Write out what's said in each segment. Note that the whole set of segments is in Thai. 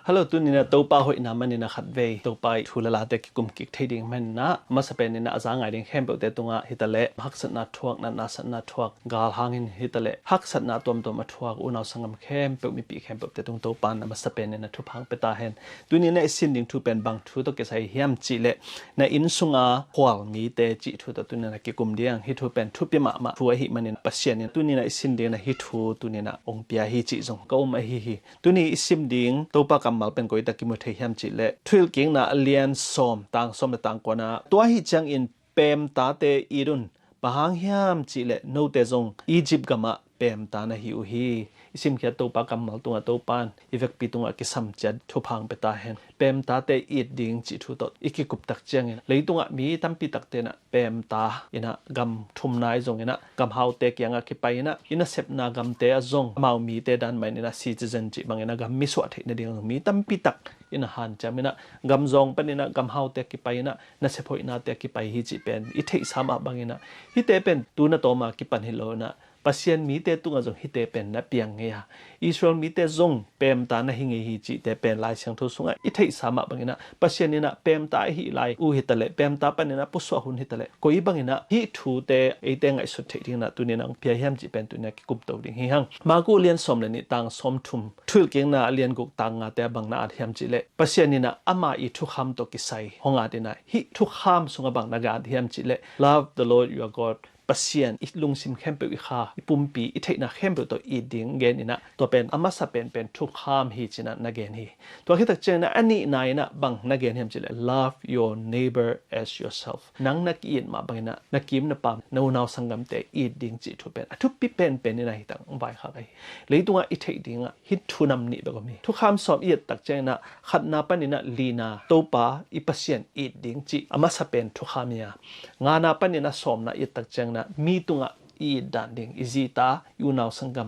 ฮัลโหลตุนินะตัวป้าหอยน้ำมันนี่นะขัดเวตัวป้าทุลลาเด็กกุมกิกเทดิ้งมันนะมาสเปนนี่นะอาจารย์ไงดิ้งเข้มเปิดตัวงะฮิตเล่ฮักสัตนาทวกนาสัตนาทวกกาลหางอินฮิตเล่ฮักสัตนาตัวมาทวกอุณาสังกมเข้มเปิดมีปีเข้มเปิดตัวตัวป้านะมาสเปนนี่นะทุพังเปตาเห็นตุนินะสินดิ้งทุเป็นบางทุตัวเกษยเฮียมจิเล่นะอินสุงาขวามีเตจิทุตัวตุนินะกิกุมเดียงฮิทุเป็นทุเปียมาทัวหิมันนี่ปัสเซียนนี่ตุนินะสินดิ้งนะฮิทุตุนินะองเปียฮิจิจงก็มาฮิตุนิสิมดิ้งตัวป้ากำมาเป็นก้อยตะกิมุเทียมจิเล่ทุลกิงนะเลียนส้มต่างส้มและต่างกว่านะตัวฮิจังอินเปมตาเตอีรุนปะหางเฮียมจิเล่โนเตจงอียิปต์กมาเปมตานะฮิอุฮีอิสิมเขียตัวปากำมาตัวตัวปานอีเวกปีตัวกิสัมจัดทุพังเปตาเห็นเปมตาเตอีดดิ้งจิทุตอีกิกุบตักเจียงเลยตัวมีตั้มปีตักเตนะเปมตาอินะกำทุมนายจงอินะกำเฮาเตกยังกิไปนะอินะเซปนากำเตอจงมามีเตดันไม่นะซีจิเซนจิบางอินะกำมิสวะเทนะดิ้งมีตั้มปีตักอินะหันจามินะกำจงเป็นอินะกำเฮาเตกิไปนะนะเซพอยนะเตกิไปฮิจิเป็นอิเทสามาบางอินะฮิเตเป็นตัวนะโตมากิปันฮิโลนะปัสเซียนมีเตตุงจงฮิเตเป็นนับเปียงเงียอิสราเอลมีเตจงเปมตานะหิงฮิจิเตเป็นลายเสียงทุสุงอิเทสามะบังอินะปัสเซียนนี่นะเปมตาหิลายอูฮิตะเลเปมตาปะนี่นะปุสวะหุนฮิตะเลโกอีบังอินะฮิทูเตเอเตงไอสุดเทดิงนะตุนี่นะเปียเฮียมจิเป็นตุนี่กิกุมโตดิงฮิฮังมากูเลียนสมเลนี่ตังสมทุมทุลเกงนะเลียนกุกตังงาเตบังนะอาเฮียมจิเลปัสเซียนนี่นะอามาอิทุคำโตกิไซฮงอาตินะฮิทุคำสุงบังนะกาอาเฮียมจิเล Love the Lord your Godปัสเซียนอิลุงซิมเข้มเปิดข้าปุ่มปีอิเทน่ะเข้มเปิดตัวอีดิ้งเกนี่นะตัวเป็นอามาสเป็นทุกข้ามฮีจินะนักเกนฮีตัวคิดตักเจนะอันนี้นายนะบังนักเกนเฮมจิเล love your neighbor as yourself นังนักอินมาบังนะนักกิมนะปามนูนาวสังกัมเตอีดิ้งจิทุเป็นทุกปีเป็นนี่นะฮิตังใบข้าไปเลยตัวอิเทดิ้งอ่ะฮิทุนำนี่แบบมีทุกข้ามสอบอีตักเจนะขัดนาปันนี่นะลีนาตัวป้าอีปัสเซียนอีดิ้งจิอามาสเป็นทุกข้ามีงานาปันนี่นะสอมนะอีตักเจนะมีตัวอีดันดิงอิจิตายูนาวสังกัม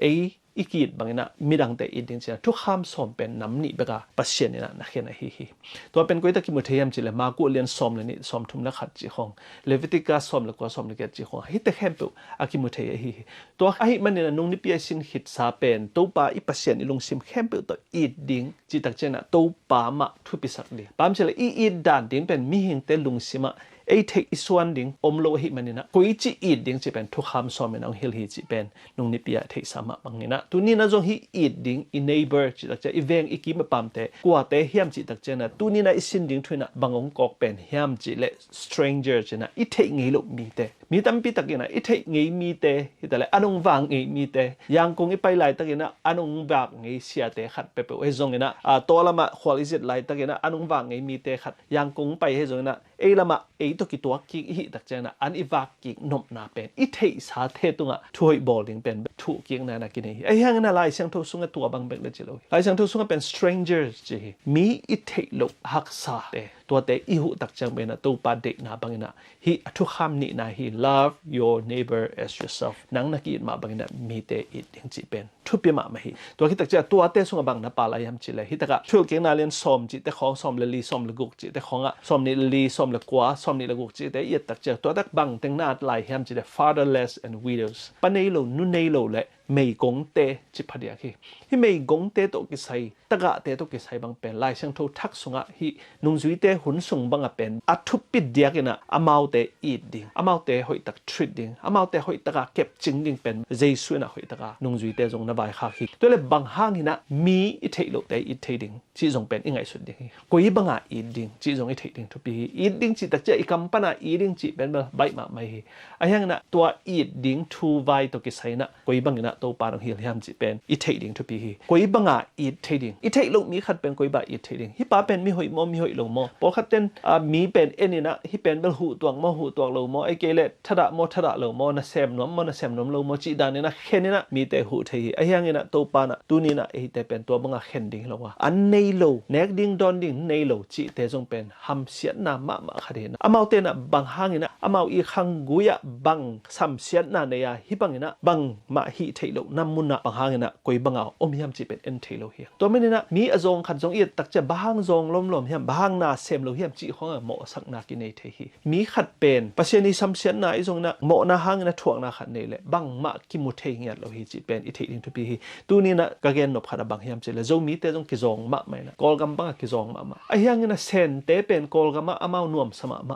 อีกีดบางนะมีดังแต่อีดิงเสียทุกข้ามสอมเป็นน้ำหนีเบกาปัสเซียนนี่นะนักเขียนฮีตัวเป็นกุยตะกิมุเทียมจิเลมากูเลียนสอมเลยนี่สอมทุมนักขัดจิของเลวิติกาสอมแล้วก็สอมเลกจิของฮิตเข้มเปอากิมุเทียฮีตัวไอ้มันเนี่ยนุ่งนิเปียสินหิตซาเป็นตัวปาอีปัสเซียนอีลงซิมเข้มเปตัวอีดิงจิตักเจนะตัวปามาทุปิสักดีปามเฉลอีดันดิงเป็นมีหิงเตลุงซิมาไอ้เทคอิสวนดิ้งอมโลหิมันนี่นะกุยจีอีดดิ้งจะเป็นทุกคำสอนมันเอาฮิลฮิจิเป็นนุ่งนิปียเทคสามะบางนี่นะตัวนี้นะจงฮิอีดดิ้งอีเนเบอร์จิตักจะอีเวงอีกิมปามเตกัวเตเฮียมจิตักจะนะตัวนี้นะอีสินดิ้งทุนนะบางองกอกเป็นเฮียมจิเลสเตรนเจอร์จินะอีเทคงี้ลูกมีเตมีตั้มปีตักนะอีเทคงี้มีเตฮิตาเลอันองวางงี้มีเตยังคงอีไปไล่ตักนะอันองวางงี้เสียเตขัดไปเฮจงนะตัวละมาควอลิซิตไล่ตักนะอันองวางงี้มีเตขัดยังคงไปเฮจงนะเอละมาเอตัวกี่ตัวกิฮิตักเจนะอันอีวากกินมนาเป็นอีเทสาเทตุงะถวยบอลลิงเป็นถูกกิงนะกินไอ้ยังนะลายเสียงทุสุงตัวบางเบกเลยจิโลลายเสียงทุสุงเป็น strangers จีมีอีเทลุฮักษาเตตัวเตอีหุตักจังเป็นตัวปาเด็กนาบังนะฮิทุกคำนี้นะฮิ love your neighbor as yourself นังนักกินมาบังนะมีเตอีดิงจีเป็นทุบเปียมาไม่ฮิตัวคิดตักจะตัวเตสุงบังนะปาลายมจิเลยฮิตกะช่วยเก่งนาเรียนสอมจิแต่ของสอมลีสอมละกุกจิแต่ของอ่ะสอมนี่ลีสอมละกว่าสอมนี่ละกุกจิแต่อีตักจะตัวตักบังแต่งนาลายแฮมจิแต่ fatherless and widows ปนเนโลนุเนโลและไม่กงเตจิพัดยาคีฮิไม่กงเตโตกิไซตะกะเตโตกิไซบังเป็นลายเสียงโททักสุงะฮินุงจุยเตหุนสุงบังเป็นอัทุปิดเดียกินะอามาวเตอีดดิงอามาวเตหอยตักทริดดิงอามาวเตหอยตะกะเก็บจิงดิงเป็นเจสุนะหอยตะกะนุงจุยเตจงนะบายคาคีตัวเลยบังห้างหินะมีอิเทโลเตอิเทดิงจีจงเป็นอิงไงสุดดิงกุยบังอาอีดิงจีจงอิเทดิงทุปีอีดิงจีตักเจอีกัมปนาอีดิงจีเป็นใบมาไม่ฮิไอ้ยังนะตัวอีดิงทูไวโตกิไซนะกุยบังหินะตัวปาฮิลยามจิเป็นอีเทดิ้งทุปีฮีกุยบังอาอีเทดิ้งอีเทลุมีขัดเป็นกุยบาอีเทดิ้งฮิปาเป็นมีหอยมอมีหอยลงมอพอขัดเต้นมีเป็นเอ็นี่นะฮิเป็นเบลหูตัวงมอหูตัวลงมอไอเกเลทดะมอทดะลงมอนะเซมนอมมอนะเซมนอมลงมอจิดานี่นะเข็นนี่นะมีแต่หูเทฮีไอยังนี่นะตัวปานะตัวนี้นะไอแต่เป็นตัวบังอาเข็นดิ้งลงว่าอันเนโลเนกดิ้งดอนดิ้งเนโลจิแต่จงเป็นฮัมเสียนามะขัดเห็นอามาเตนะบังหางนี่นะอามาอีขังกุยะบังซัมเสียนาเนียฮิบังนี่นะบังมาฮิเท lo namun na panghangin na koi banga omiam chi pen en thelo hi to men na mi azong khat jong i tak cha bahang jong lom hiam bahang na sem lo hiam chi khong mo sak na ki nei the hi mi khat pen pasiani samsian na izong na mo na hang na thuak na khat nei le bang ma ki mu the ngiat lo hi chi pen i the ding to bi hi tu ni na ka gen nop khana bang hiam chi le zo mi te jong ki jong ma mai na kol gam bang ki jong ma a hiang na sen te pen kol gam ma amau nuam sama ma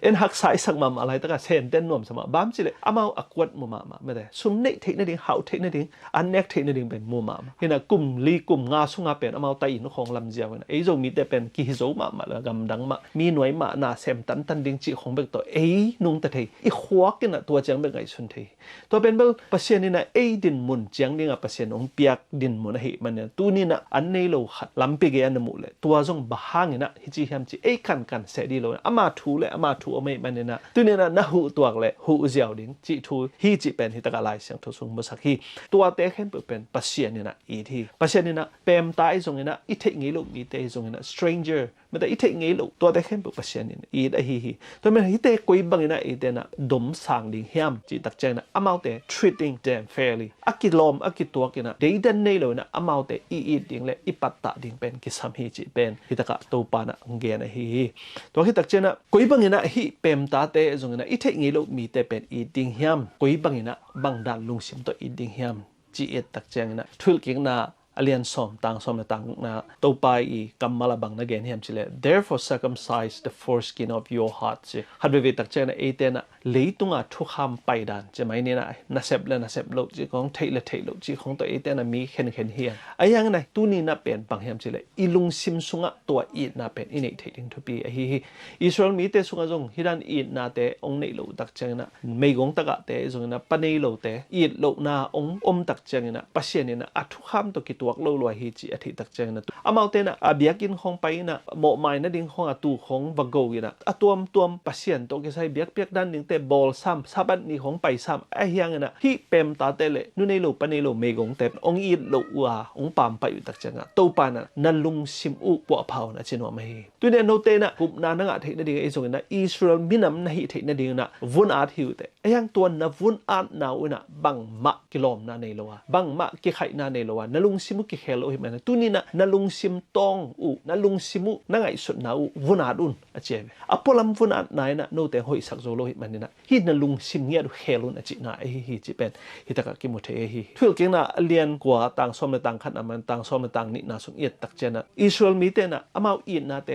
en hak sai sak ma alai ta ka sen ten nuam sama bam chi le amau akwat mu ma me de sum nei the na ding hau the na ding an nek the na ding pen mu ma hina kum li kum nga sunga pen amau tai in khong lam jiaw na ei zo mi te pen ki zo ma la gam dang ma mi noi ma na sem tan ding chi khong bek to ei nung ta thei i khwa ke na tua chang bek ngai sun thei to pen bel pasien ni na ei din mun chang ding a pasien ong piak din mun hi man tu ni na an nei lo khat lam pe ge an mu le tua jong ba hang na hi chi ham chi ei kan se di lo ama thu le ama thu o mai man na tu ni na hu tuak le hu jiaw ding chi thu hi chi pen hi ta ka lai sang thu sung mo sak hi tua te khem pe pen pasien ni na i thi pasien ni na pem tai jong na i thei ngi lo mi te jong na stranger mà tại ít thấy nghĩ lúc tôi đã khen bậc bác sĩ này ít ấy hi tôi mình ít thấy quý bằng này ít thế na đom sang đình hiam chỉ đặc trưng là amount để treating them fairly akilom akitua kina để đến này rồi na amount để ít đình lệ ít bắt tạ đình bên cái sam hi chỉ bên thì tất cả tôi pa na nghe này hi tôi khi đặc trưng là quý bằng này hi pem ta te dùng này ít thấy nghĩ lúc mi te bên ít đình hiam quý bằng này bằng đàn lung sim tôi ít đình hiam chỉ ít đặc trưng là thul kiến na alian som na tang na topai I kamala bang na gen hiam chile therefore circumcise the foreskin of your heart che hadwe ve tak chena etena leitunga thukham paidan che mai ne na sep lo chi kong thei lo chi khong to etena mi khen hian ayang nai tu ni na pen pang hiam chile ilung sim sunga to I na pen inei thei ding thu pi hi Israel mi te sunga jong hiran I na te ong nei lo tak chena mei gong taka te jong na panei lo te I lo na ong tak chena pasien na athukham to ki tuak lo lo hi chi athi tak cheng na amau te na abiakin khong pai na mo mai na ding khong atu khong bago ina atuam pasien to ke sai biak piak dan ding te bol sam sabat ni khong pai sam a hiang na hi pem ta te le nu nei lo panei lo me gong te ong I lo wa ong pam pai tak cheng to pa na nalung sim u po phau na chino ma hi tu ne no te na hup na nga thei na ding e song na Israel minam na hi thei na ding na vun at hiu te ayang tuan na vun at na una bang ma kilom na nei lo wa bang ma ki khai na nei lo wa nalung sim ki khelo hi man tu ni na nalung sim tong u nalung simu na ngai sut na u vunat un a che apolam vunat nai na no te hoi sak zo lo hi man na hi nalung sim ngia du khelun a chi na hi chi pen hi taka ki mu the hi thul ke na alian kwa tang som le tang khat aman tang som le tang ni na sung yet tak chena Israel mi te na amau I na te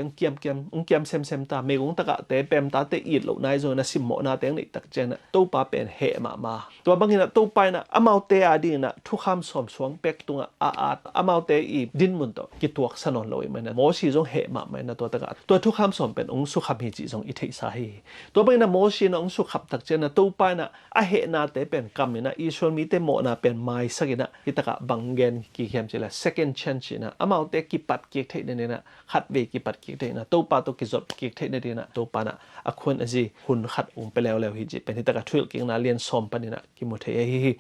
kiam sem ta me gong taka te pem ta te I lo nai zo na sim mo na te ni tak chena to pa pen he ma to bang na to pa na amau te a ding na thu kham som suang pek tunga a amau te I din mun to ki tuak sanon loi man mo si jong he ma man na to taka to thu kham som pen ong su kham hi chi jong I thei sa hi to bang na mo si na ong su khap tak chena to pa na a he na te pen kam na Israel mi te mo na pen mai sakina hi taka bangen ki khiam chela second chance na amau te ki pat ki thei ne na khat ve ki pat ki thei na to pa to ki zot ki thei ne na to pa na akhun aji hun khat pe lew hi ji pen hi taka thul king na lian som pan na ki mo thei hi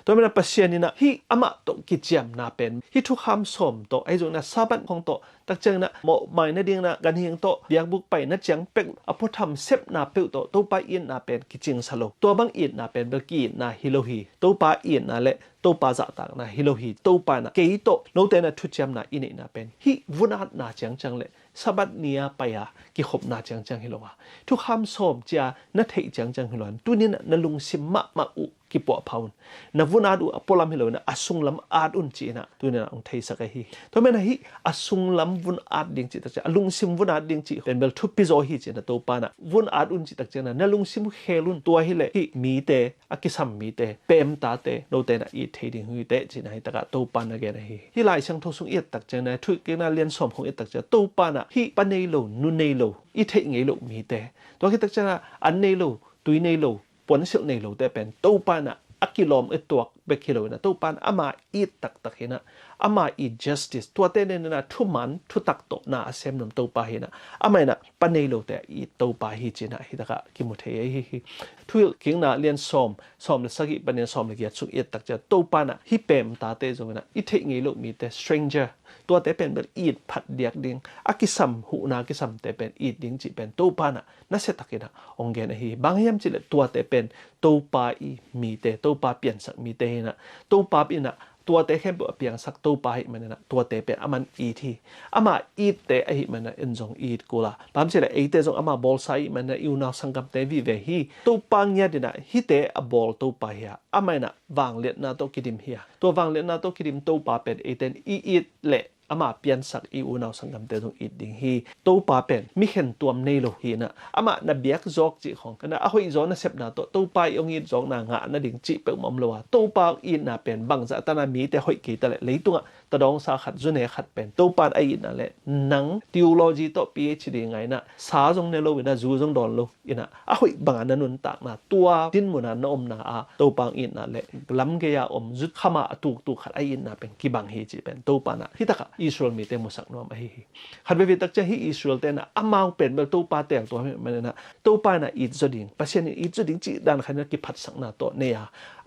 to mena pasien ni na hi ama to ki chiam na pen hi thu kham som to ai jong na saban khong to tak chang na mo mai na ding na gan hiang to biak buk pai na chang pek apo tham sep na pe to pa in na pen ki ching salo to bang in na pen bel ki na hilohi to pa in na le to pa za ta na hilohi to pa na ke to no te na thu cham na in na pen hi vunat na chang le sabat nia pa ya ki khop na chang hilowa thu kham som cha na thei chang hilon tunin na lung sim ma u ki po phaun na vuna du apolam hilo na asung lam at un chi na tu na ong thei sakai hi to men hi asung lam vun at ding chi tak cha alung sim vun at ding chi pen bel thu pi zo hi chi na to pa na vun at un chi tak cha na lung sim khelun to hi le hi mi te akisam mi te pem ta te no te na I thei ding hui te chi na hi taka to pa na ge na hi lai sang tho sung yet tak cha na thu ke na lian som khong yet tak cha to pa na hi pa nei lo nu nei lo I thei ngei lo mi te to ki tak cha na an nei lo tui nei lo pon sil nei lo te pen to pa na akilom etuak bekilo na to pan ama I tak hina ama I justice to te ne na thuman thu tak to na asem nom to pa hina ama na panei lo te I to pa hi china hi taka ki mu the hi thul king na lian som le sagi panen som le ya chu et tak cha to pa na hi pem ta te zo na I thei ngei lo mi te stranger to te pen ber I phat diak ding akisam hu na kisam te pen I ding chi pen to pa na se takina ongge na hi bangyam chi le to te pen to pa I mi te to pa pian sak mi te นะตัวปาปินะตัวเตะเข้มเปียงสักตัวปาหิมันนะตัวเตะเป็นอามันอีทีอามาอีเตะไอหิมันนะเอ็นจงอีดกูละบางทีเลยไอเตะจงอามาบอลไซมันนะอยู่นาสังกัมเตวิเวฮีตัวปังเนี่ยดินะฮิเตะบอลตัวปาเฮียอามันนะวางเล็ดนาตัวกิดิมเฮียตัววางเล็ดนาตัวกิดิมตัวปาเป็นไอเตนอีดเละอามาเปลี่ยนสักอีอูนาวสังกัมเตจงอีดิ่งฮีตัวปาเป็นมิเห็นตัวในโลหีนะอามานับเบียกจอกจีของกันนะอาหอยจอกนะเสพนาตัวปายองอีจอกนางะนะดิ่งจีเปิลมัมโลวะตัวปาอีน่ะเป็นบางจะตานามีแต่หอยกีแต่เลยตัวตะดองสาขัดจุนเนขัดเป็นตัวปาไอน่ะแหละนังทีโอโลจีตัว PhD ไงนะสาจงเนโลวินะจูจงดอนโลอินะอาหอยบางอันนุนตากนะตัวดินมุนันอมนาอาตัวปางอีน่ะแหละล้ำเกียอมจุดขมาตุกขัดไอน่ะเป็นกีบังฮีจีเป็นตัวปานะที่ตะกะอิสราเอลมีเตมุสักนอมไอฮีขัดเวตักจะฮีอิสราเอลเตนะอามาเป็นเบลตัวปาเตงตัวมันนะตัวปานะอีจดิงปัจเจกอีจดิงจีดันขันกิพัดสักนาตัวเนีย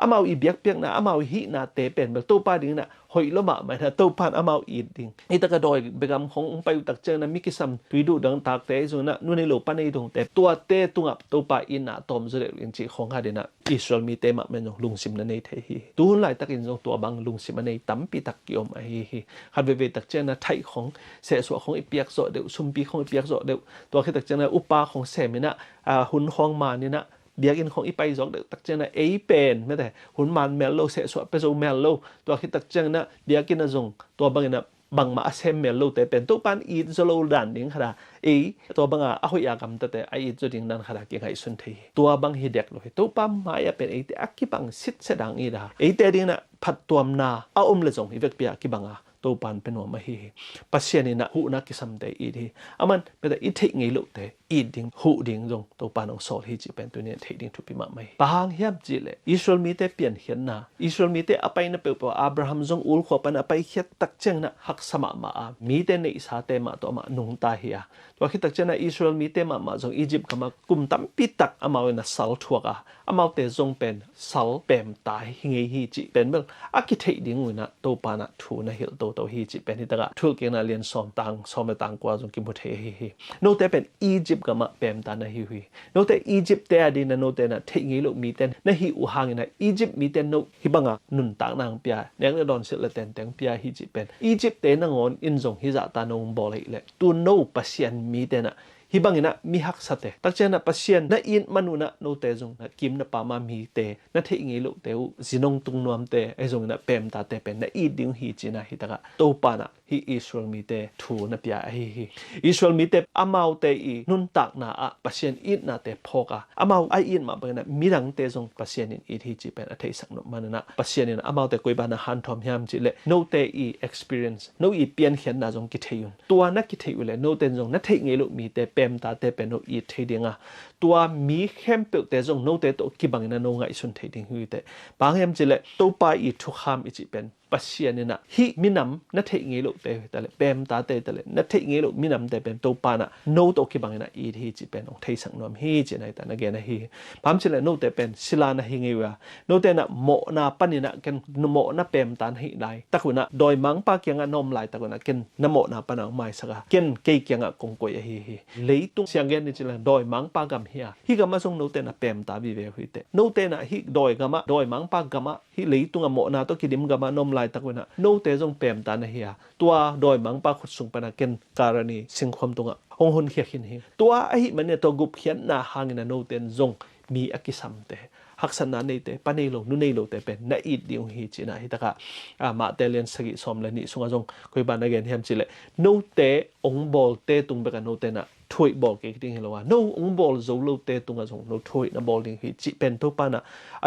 อามาอีเบียกเปียกนะอามาฮีนาเตเป็นเบลตัวปาดิงนะหอยละมาไม่นะตัวปานอามาอีดิงอีตะกะดอยเบกำของไปตักเจนะมิกิซัมตุยดูดังตากเตจนะนู่นในโลปานในตรงแต่ตัวเตตุงอับตัวปาอินะตอมจุเรวินจีของฮาเดนะอิสราเอลมีเตมาเป็นลุงซิมนั่นเองเทฮีตูนหลายตักอินจงตัวบางลุงซิมนั่นเองตั้มปีตักกิอมไอฮีขัดเวตักเจนะไทยของเสสวของอีเปียกโซเดวซุมปีของอีเปียกโซเดวตัวคิดตักเจนะอุปาของเสมินะหุ่นห้องมานี่นะเบียกินของอีไปจอกเด็กตักเจนะเอเป็นไม่แต่หุ่นมันเมลโลเสสวเปโซเมลโลตัวคิดตักเจนะเบียกินนะจงตัวบางนะบางมาเซมเมลโลแต่เป็นตัวปันอีดโซโลดันดิ้งขนาดตัวบางอ่ะหอยากำแต่ไออีดโซดิ้งดันขนาดเก่งไอสุนทีตัวบางฮิเด็กเลยตัวปั๊มมาอย่าเป็นแต่อักกิบังสิทธิ์เสดังอีดาแต่ดิ้งนะพัดตัวมนาเอาเลยจงอีเวกเปียกิบังอ่ะตัวปันเป็นหัวมาฮีปัจเจกนี่นะหูนักกิสัมเตอีดีอามันเป็นแต่อีเทงไงลูกเตอีดิ่งหูดิ่งจงตัวปันของโซลฮีจีเป็นตัวนี้เทดิ่งทุบปีมาไม่บางเฮียบจีเลยอิสราเอลมีแต่เปลี่ยนเห็นนะอิสราเอลมีแต่อภัยนะเปล่าอับราฮัมจงอุลขวบปันอภัยเขียตักเจงนะหักสมามามีแต่ในอิสราเอลมาตัวมานุงตาเฮียตัวคิดตักเจงนะอิสราเอลมีแต่มาจงอียิปต์ก็มากุมตั้มปีตักอามาเวนะสัลทัวกอามาเตจงเป็นสัลเปมตายฮิงฮีจีเป็นเมื่ออากิเทดิ่งวินะตัวปันทูนะฮิลตัวฮีจีเป็นตะกะทุกเกณฑ์เรียนสอมตังสอมตังกว่าจงกิมพุทเฮฮีโนเตเป็นอียิปต์ก็มาเป็นตานะฮีโนเตอียิปต์เตอดีนะโนเตนะเทงิโลมีเตนนะฮีอุฮังนะอียิปต์มีเตนโนฮิบังะนุนตังนางเปียเนงดอนเสละเตนแตงเปียฮีจิเป็นอียิปต์เตนะงอนอินจงฮิจะตานงบอลเลยตูโนปัสเซียนมีเตนะฮิบังนะมีฮักสเตตักเจนะปัสเซียนนะอินมนุนะโนเตจงนะกิมนะปามามีเตนะเทงิโลเตอุจินงตุงนวมเตไอจงนะเปมตาเตเป็นนะอีดิงฮีจินะฮิตะกะโตปานะฮิอิสราเอลมีเตทูนะเปียฮีอิสราเอลมีเตอามาวเตอีนุนตักนะอะปัสเซียนอินนะเตพอกะอามาวไออินมาเป็นนะมีดังเตจงปัสเซียนอินอีทีจิเป็นอะเทสักนมันนะปัสเซียนนะอามาวเตกวยบานะฮันทอมยามจิเลโนเตอี experience โนอีเปียนเขียนนะจงกิเทยุนตัวนักกิเทยุเลโนเตจงนะเทงิโลมีเตเปมตาเตเป็นโนอีเทดิงะตัวมีเข้มเปิลเตจงโนเตโตกิบังนะโนไงสุนเทดิงหุยเตบางยามจิเลตัวปาอีทุกคำอีจิเป็นปัสเซียนนี่นะฮิมินำนัทเทงิโลเตแต่ละเปมตาเตแต่ละนัทเทงิโลมินำแต่เป็นตัวปานะโนโตกิบังนะอีที่จิเป็นองเทสังนอมฮีจิในแต่ละเกณฑ์ฮีพามจิเลโนเตเป็นศิลานะฮิงิวะโนเตนะโมนาปันนี่นะกันโมนะเปมตานฮิไดตะกุนะโดยมังปาเกียงอะนอมไหลตะกุนะกันนะโมนะปันไม่สักกันเกยเกียงอะกงกวยฮีเลยตุงเสียงเกณฑ์นี่จิเลโดยมังปากำเฮียฮิกามาทรงโนเตนะเปมตาบิเวหุยเตโนเตนะฮิโดยกามะโดยมังปากำฮิเลยตุงอะโมนะโตกิดิมกามะนอมไหลตะกุนะโนเตจงเปมตานะเฮียตัวโดยมังปาขุดสุงปนาเกนการณีสิงความตรงอ่ะองหุนเขียขินเฮียตัวไอ้มันเนี่ยตัวกุบเขียนนาหางนะโนเตนจงมีอกิสัมเตหักษณะในเตปนเนโลนุเนโลเตเป็นนาอีดดิวฮีจินะฮิตะกะมาเตเลียนสกิสอมเลนี่สุงจงคุยบานนะเกนเฮียมจิเลโนเตองบอลเตตุงเบกันโนเตนะถอยบอลเก่งดิ้งเฮลวะโนองบอลโซโลเตตุงจงโนถอยนะบอลดิ้งฮีจิเป็นทุปานะ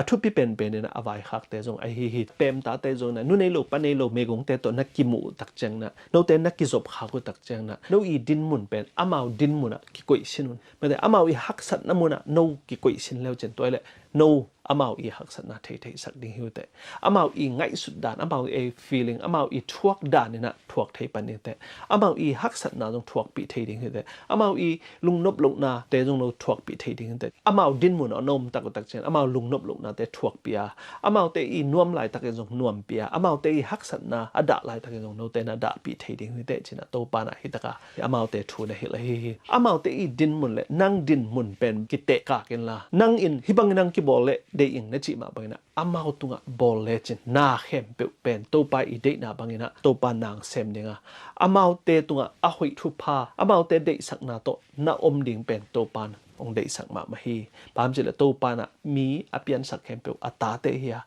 ทุปิเป็นเนี่ยนะอวัยหักเตจงไอฮีเปมตาเตจงนะนุเนโลปนเนโลเมกงเตตนักกิมูตักเจงนะโนเตนักกิจบขากุตักเจงนะโนอีดินมุนเป็นอามาวดินมุนอะกิกุยชินุนไม่ได้อามาวอีหักสัตนะมุนอะโนกิกุยชินแล้วเจนตัวเลยโนอามาวอีหักสัตนะเทสักดิ้งฮิวเตอามาวอีไงสุดด่านอามาวอีfeelingอามาวอีทวกด่านเนี่ยนะทวกเทปันเนี่ยเตอามาวอีหักสัตนะจงทวกปีเทดิ้งฮิวเตอามาวอีลุงนบลุงนาเตจงโนทวกปีเทดิ้งฮิวเตอามาวดินมุนอะนมตักตักเจนอามาวลุงนบลุงนาเตทวกปีอาอามาวเตอีนวมไหลตักจงนวมปีอาอามาวเตอีหักสัตนะอดะไหลตักจงโนเตนะดะปีเทดิ้งฮิวเตจินะโตปานะฮิตะกะอามาวเตทูนะฮิละฮิอามาวเตอีดินมุนเลนั่งดินมุนเป็นกิเตกะเกนลานั่งอินฮิบังนังกิบอลเล เดอิงนะจิมาบังนะอามาตุงะบอลเลจินนาเข้มเปเป็นตัวไปอีเดนาบังนะตัวปานางเซมเดงะอามาเตตุงะอาหุยทุพาอามาเตเดสักนาโตนาอมดิงเป็นตัวปานองเดสักมามาฮีปามจิละตัวปานะมีอเปียนสักเข้มเปอัตาเตเฮีย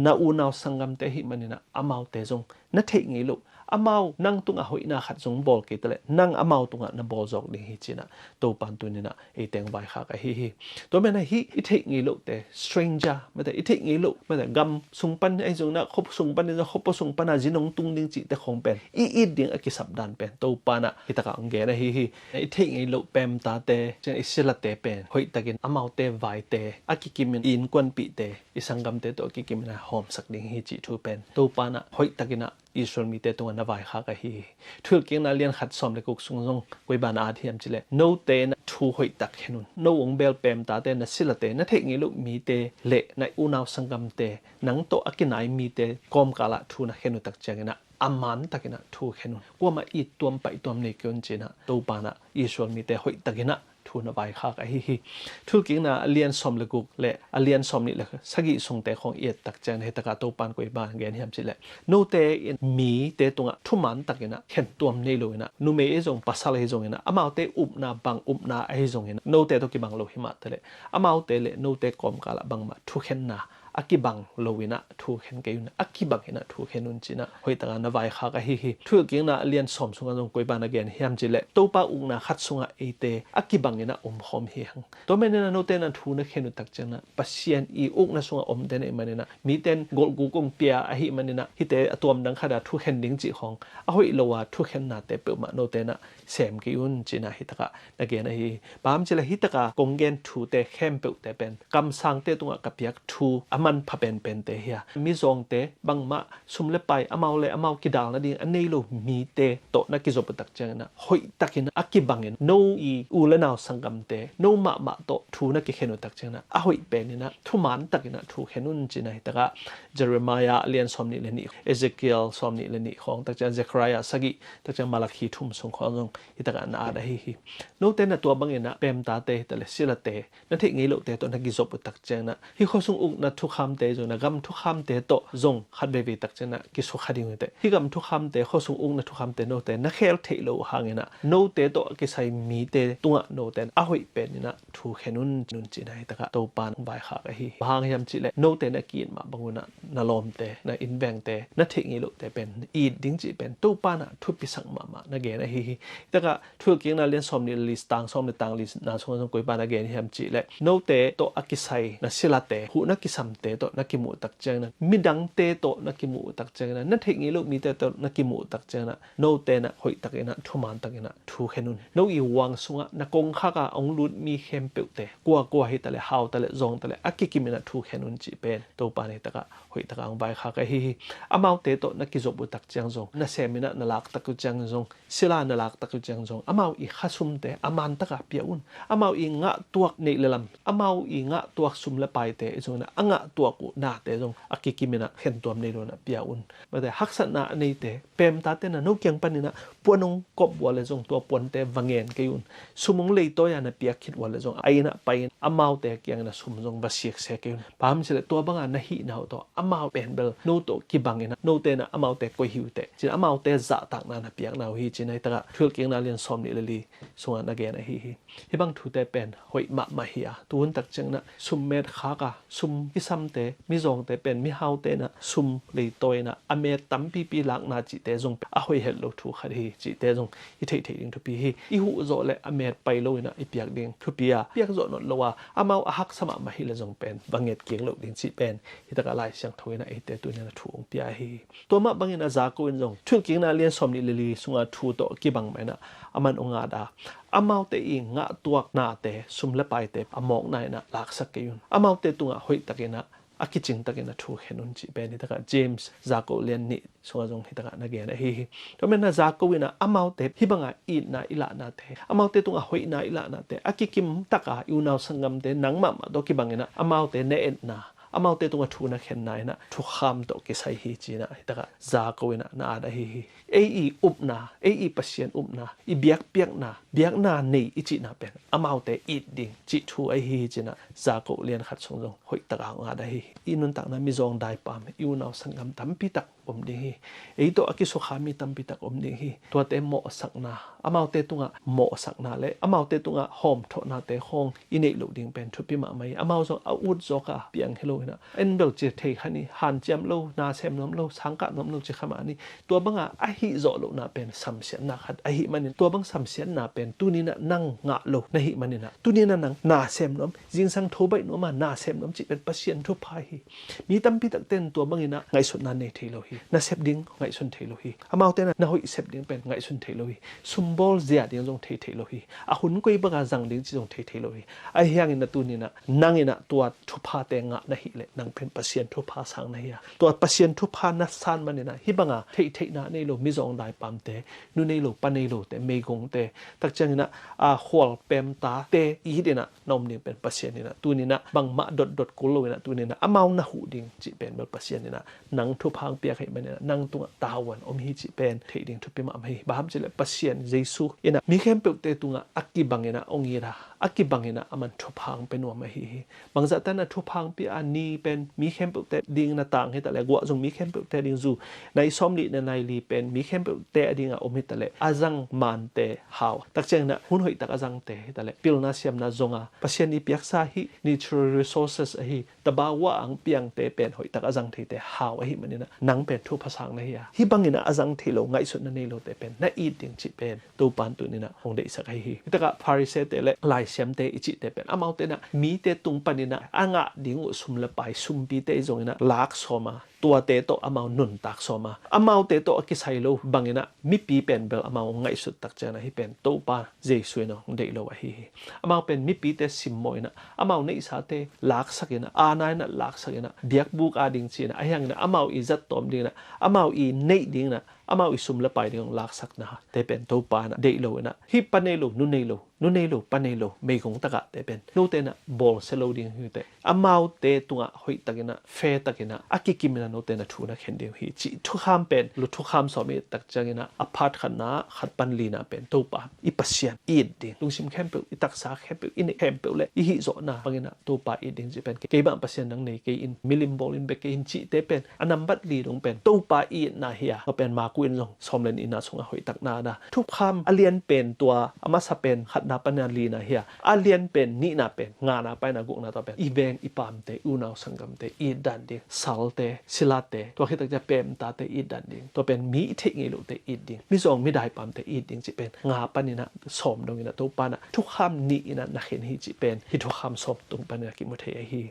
นาอูนาวสังกัมเตหิมันนะอามาเตจงนะเทงิลุอามานั่งตุงะหอยนาขัดจงบอลกิตเลนั่งอามาตุงะนบอลจอกดิฮิจินะตัวปานตัวนี้นะไอเตงใบขากะฮิตัวแม่นะฮิอิเทงิลุเต stranger ไม่แต่อิเทงิลุไม่แต่กำสุงปันไอจงนะคบสุงปันนี่จะคบสุงปันนะจินงตุงดิงจิแต่ของเป็นอีดิงอกิสับดันเป็นตัวปานะฮิตะกะองเกนะฮิอิเทงิลุเปมตาเตเจนอิสิละเตเป็นหอยตะกินอามาเตไวเตอกิกิมินอินกวนปีเตอิสังกัมเตตัวอกิกิมินะหอมสักดิงฮิจิทูเป็นตัวปานะหอยตะกินะอิสราเอลมีแต่ตัวนั้นไว้ข้ากะฮีทุกอย่างนั้นเรียนขัดสอมเลยกุกซุงซงกุยบานอาทิยมจิเลโนเตนทูหอยตักเฮนุนโนองเบลเปมตาเตนสิละเตนเทงิลุมีเตเลในอุนาวสังกัมเตนังโตอกินายมีเตกอมกาละทูนะเฮนุตักเจงนะอามันตักนะทูเฮนุนว่ามาอีตัวไปตัวนี้เกินจีนะตัวปานะอิสราเอลมีแต่หอยตักนะทูนใบข้ากะฮีทุกอย่างนั้นเรียนสอมเลยกุกเลเรียนสอมนี่เลยสักิส่งแต่ของเอียดตักเจงให้ตะกาตัวปานกุยบานเกนเฮียมจิเลโนเตมีเตตรงทุมันตักนะเห็นตัวนี้เลยนะนูเมย์จงภาษาเลยจงนะอามาเตอุบนาบังอุบนาไอจงนะโนเตตัวกี่บังโลหิมะเตเลอามาเตเลโนเตกอมกาละบังมาทุกเห็นนะอากิบังโลวินะทุกเห็นเกยุนะอากิบังเห็นทุกเห็นนุนจินะหอยตะกันนะไว้ข้ากะฮีทุกอย่างนั้นเรียนสอมสุงจงกุยบานเกนเฮียมจิเลตัวป้าอุงนะขัดสุงเอเตอากิบังเห็นหอมเฮียงตัวแม่เนี่ยนะโนเตนะทูนะเห็นตักจังนะปัสเซียนอีอุกนะสุงอมเตนะมันเนี่ยนะมีเตนกอลกูกงเปียอะฮิมันเนี่ยนะฮิเตอตัวมดังขดาทุกเห็นดิ้งจิของอาหอยโลวาทุกเห็นนาเตเปิมาโนเตนะเสมกิยุนจินะฮิตะกะนะเกนะฮีบามจิละฮิตะกะกงเกนทูเตเข้มเปิเตเป็นกำสังเตตุงะกับเปียกทูอามันพะเป็นเตเฮียมีซองเตบังมะซุมเลไปอามาเลอามากิดาลนะดิอันนี้โลมีเตโตนะกิจบตักจังนะหอยตักินอากิบังเงินโนอีอูเลนาวสังกัมเตโนมะโตทูนะกิเขนุตักจังนะอาหอยเป็นนี่นะทุมันตักินะทูเขนุนจินะฮิตะกะเจเรมายาเลียนสอมนี่เลนี่เอเซเคียลสอมนี่เลนี่ของตักจังเซครายาสกิตักจังมาลาคีทุมสงของจงฮิตะกะนาดะฮิโนเตนะตัวบังเงินนะเปมตาเตตะเลสิละเตนะทิงิโลเตโตนะกิจบตักจังนะฮิโคซุงอุกนะทุกคำเตจงนะกัมทุกคำเตโตจงขัดเบวีตักจังนะกิสุขัดดิงเตฮิกัมทุกคำเตโคซุงอุกนะทุกคำเตโนเตนะเคลเทโลหางเงินนะโนเตโตกิไซมีเตตุงะโนเตนอาหอยเป็นนี่นะทูเขนุนนุนจินะฮิตะกะโตปานบายขากะฮีบางยามจิเลโนเตนะกินมาบังวนะนะลอมเตนะอินแบงเตนะทิงิโลเตเป็นอีดิงจิเป็นโตปานะทุปิสังมานะเกนะฮีตะกะทุกอย่างนะเรียนสอมนี่ลิสตังสอมนี่ตังลิสนะสงกุยปานะเกนะยามจิเลโนเตโตอากิไซนะสิลาเตหูนะกิสัมเตโตนะกิมูตักจังนะมิดังเตโตนะกิมูตักจังนะนะทิงิโลมีเตโตนะกิมูตักจังนะโนเตนะหอยตักนะทุมันตักนะทูเขนุนโนอีวังสุงะนะกงขากะองลุดมีเข้มเปเตกัวฮิตะเลฮาวตะเลจงตะเลอากิกิมินะทูเขนุนจิเป็นโตปานิตะกะหอยตะกะองบายขากะฮีอามาเตโตนะกิจบุตักจังจงนะเซมินะนะลักตักจังจงศิลานะลักตักจังจงอามาอีขะซุมเตอามันตะกะเปียอุนอามาอีงะตัวเนเลลัมอามาอีงะตัวซุมละไปเตจงนะอะงะตัวกูนาเตจงอากิกิมินะเห็นตัวเนโลนะเปียอุนมาแต่ฮักษณะนี่เตเปมตาเตนะโนเกียงปานินะปวนงกบวัวเลยจงตัวปวนเตวังเงินกยุนสุมงเลยตัวยานะเปียคิดวัวเลยจงไอนะไปอามาเตเกียงนะสุมจงบาเสียกเสกยุนพามเสลตัวบังอันนะฮีนะโตอามาเป็นเบลโนโตกิบังเงินโนเตนะอามาเตกวยหิวเตจินอามาเตจะตักนานะเปียกนาฮีจินไอตะกะทุกเกียงนาเรียนสอมนี่เลยสงนะเกนะฮีฮิบังทูเตเป็นหอยมะเฮียตุนตักจังนะสุมเมดขากะสุมกิซัมเตมิจงเตเป็นมิฮาวเตนะสุมเลยตัวนะอเมตัมปีลักนาจิเตจงอาหอยเฮลโลทูขัดฮีจิเตจงอิเทดิงทุปีฮีอีหูโจเลอเมดไปโลนะอีเปียกดิงทุปียเปียกโจนโลวาอามาฮักสมะมาฮิละจงเป็นบังเงตเกียงโลดิงจิเป็นฮิตะกะลายเสียงถอยนะไอเตตัวนี้นะทูองเปียฮีตัวมะบังเงนะจากุนจงทุกเกียงนาเรียนสอมนี่ลีสุงาทูโตกิบังแมนะอามันองอาดาอามาเตอิงงะตัวนาเตสุมละไปเตอมอกนายนะลักสักยุนอามาเตตุงะหอยตะเกนะอากิจิงตะเกนะทูเฮนุนจิเป็นฮิตะกะเจมส์จากุเลียนนี่สงาจงฮิตะกะนะเกนะฮีตัวเมนะจากุวินะอามาเตฮิบังอะอีนะอิละนาเตอามาเตตุงะหอยนะอิละนาเตอากิกิมตะกะยูนาวสังกัมเตนังมะมะโตกิบังเนะอามาเตเนเอ็นนา amau te tunga thuna khen nai na thu kham to ke sai hi china taka za ko na na da hi ei upna ei pasien upna I biak na nei ichi na pen amau te I ding chi thu ai hi china za ko lian khat song jong hoi taka nga da hi inun tak na mi zong dai pam iu naw sangam tampi tak ding hi ei to akiso khami tampi tak ding hi to te mo sakna amau te tunga mo sakna le amau te tunga hom tho na te hong inei lo ding pen thupi ma mai amau zo out zo ka piang hello na en bel che thei khani han cham lo na sem nom lo sangka nom lo che khama ni to banga a hi zo lo na pen sam sian na khat a hi manin to bang sam sian na pen tu ni na nang nga lo na hi manina tu ni na nang na sem nom jing sang tho bai no ma na sem nom chi pen pasien thu phai hi mi tampi tak ten to bangina ngai sut na nei thei lo hi na sep ding ngai sun thei lo hi amau te na hoi sep ding pen ngai sun thei lo hi sumbol zia ding jong thei lo hi a hun koi banga jang ding chi jong thei lo hi a hiang in na tu ni na nang ina tua thu pha te nga na hi le nang pen pasien thu pha sang na hi tua pasien thu pha na san manina hi banga thei na nei lo mi jong dai pam te nu nei lo pa nei lo te me gong te tak chang na a khol pem ta te I de na nom ni pen pasien ni na tu ni na bang ma dot ko lo na tu ni na amau na hu ding chi pen bel pasien ni na nang thu phang pia khai manina nang tunga tawan om hi chi pen thei ding thu pi ma mai baham chile pasien jesu ina mi khem pe te tunga akki bangena ongira akki bangena aman thu phang pen wa ma hi bangza ta na thu phang pi ani pen mi khem pe te ding na tang he ta le gwa jong mi khem pe te ding zu nai som li na nai li pen mi khem pe te adinga om hi ta le azang man te haw tak cheng na hun hoi tak azang te ta le pil na siam na zonga pasien ni piak sa hi natural resources a hi tabawa ang piang te pen hoi tak azang the te haw a hi manina nang pen thu phasang na hi bangina azang thilo ngai sut na nei lo te pen na I ding chi pen to pan tu ni na hong dei sak hi taka pharise te le lai siam te ichi te pen amau te na mi te tung panina anga ding u sum la pai sum pi te jong ina lak soma tua te to amau nun tak soma amau te to akisai lo bangina mi pi pen bel amau ngai sut tak chana hi pen to pa jesu no dei lo hi amau pen mi pi te sim moina amau nei sa te lak sakina anai na lak sakina biak buk ading china ayang na amau I zat tom ding na amau I nei ding na amau I sum la pai ding lak sak na te pen to pa na dei lo na hi panelo nu nei lo panelo me gong taka te pen no te na bol selo ding hu te amau te tunga hoi takina fe takina akikimina no te na thuna khen ding hi chi thu kham pen lu thu kham so mi tak changina apart khana khat pan li na pen to pa I pasien I ding lungsim khem pe I tak sa khem pe in khem pe le I hi zo na bangina to pa I ding ji pen ke ba pasien nang nei ke in milim bol in be ke in chi te pen anam bat li dong pen to pa I na hi a pen ma kuin long somlen ina sunga hoi tak na da thu kham alian pen tua ama sa pen khat na pan li na hi alian pen ni na pen nga na pa na gu na to pen I beng I pam te u naw sangam te I dan ding sal te silate to khi tak ja pem ta te I dan ding to pen mi the ngi lo te I ding mi zong mi dai pam te I ding chi pen nga panina som dong ina to pa na thu kham ni ina na khen hi chi pen hi thu kham som tung pan na ki mu the hi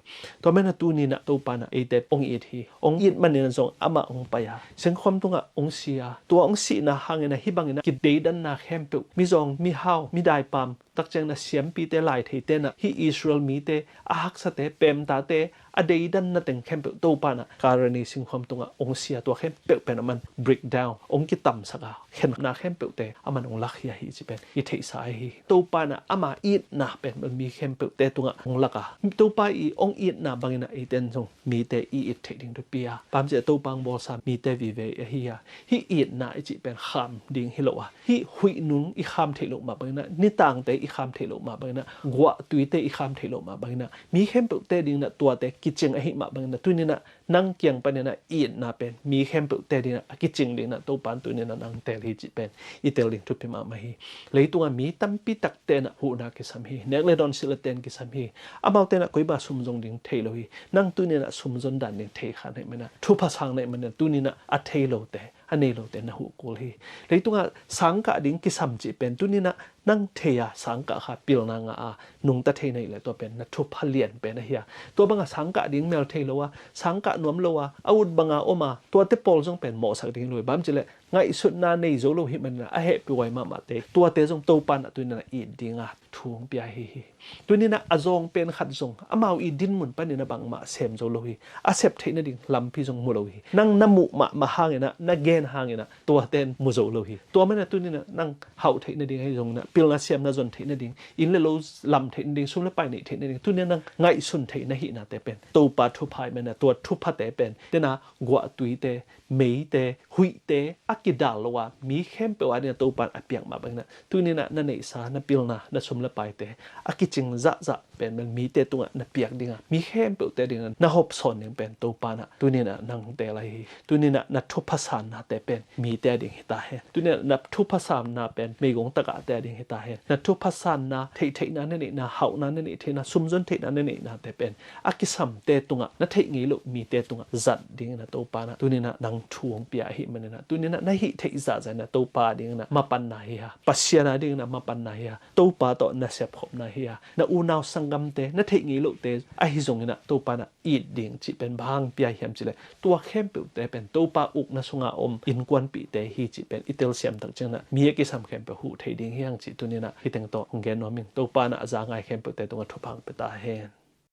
to mena tu ni na to pa na e te ong I hi ong I man ni zong ama ong pa ya seng khom tunga ong sia to ong si na hangena hi bangina ki de dan na khem pe mi zong mi haw mi dai pam tak chang na siam pi te lai thei te na hi Israel mi te ahak sa te pem ta te adei dan na teng khem pe to pa na karani sing khom tunga ong sia to khem pe pen man break down ong ki tam saka khen na khem pe te aman ong lak hi hi chi pen I thei sa hi to pa na ama I na pen mi khem pe te tunga ong laka to pa I ong I na bangina I ten jong mi te I thei ding to pia pam je to pang bol sa mi te vi ve hi ya hi I na I chi pen kham ding hi lo wa hi hui nung I kham thei lo ma bangina ni tang te I kham thei lo ma bangina gwa tui te I kham thei lo ma bangina mi khem pe te ding na tua te kicheng a hi ma bangina tu ni na nang kyang pa ni na I na pen mi khem pe te ding na kicheng ding na to pan tu ni na nang te li chi pen I tel ding tu pi ma hi leitunga mi tam pi tak te na hu na ke sam hi nek le don sil ten ke sam hi amau te na koi ba sum jong ding thei lo hi nang tu ni na sum jon dan ding thei khan he mena thu pha sang ne mena tu ni na a thei lo te anei lo te na hu kul hi leitunga sangka ding ki sam chi pen tu ni na nang theya sangka kha pil na nga a nung ta thei nei le to pen na thu phalian pen na hi to banga sangka ding mel thei lo wa sangka nuam lo wa aut banga oma to te pol jong pen mo sak ding loi bam chile ngai sut na nei zo lo hi man na a he pi wai ma ma te to te jong to pan tu na I dinga thung pia hi tu ni na azong pen khat jong amau I din mun pan ni na bang ma sem zo lo hi a sep thei na ding lam pi jong mu lo hi nang namu ma hang na na ge pen hangina tua ten muzo lo hi tua mena tu ni na nang hau the na ding hai jong na pil na siam na zon the na ding in le lo lam the ding sum le pai ni the na ding tu ni nang ngai sun the na hi na te pen to pa thu phai mena tua thu pha te pen te na gwa tui te mei te hui te akida lo wa mi khem pe wa ni to pa apiang ma bang na tu ni na na nei sa na pil na sum le pai te akiching za pen man mi te tunga na piak dinga mi khem pe te dinga na hop son ning pen to pa na tu ni na nang te lai tu ni na thu phasan na te pen mi te ding hi ta he tu ni na thu phasam na pen me gong ta ka te ding hi ta he na thu phasan na thei na ne na hau na ne the na sum zon thei na ne na te pen akisam te tunga na thei ngi lo mi te tunga zat ding na to pa na tu ni na nang thuong pia hi man na tu ni na hi thei za za na to pa ding na ma pan na hi ha pasya na ding na ma pan na hi ha to pa to na sep khop na hi ha na u naw sangam te na thei ngi lo te a hi zong na to pa na i ding chi pen bang pia hiam chi le tua khem pe te pen to pa uk na sunga om in kwan pi te hi chi pen itel siam tak chang na mi ki sam khem pe hu thei ding hiang chi tu ni na hi teng to ngen no min to pa na za ngai khem pe te to thu phang pe ta hen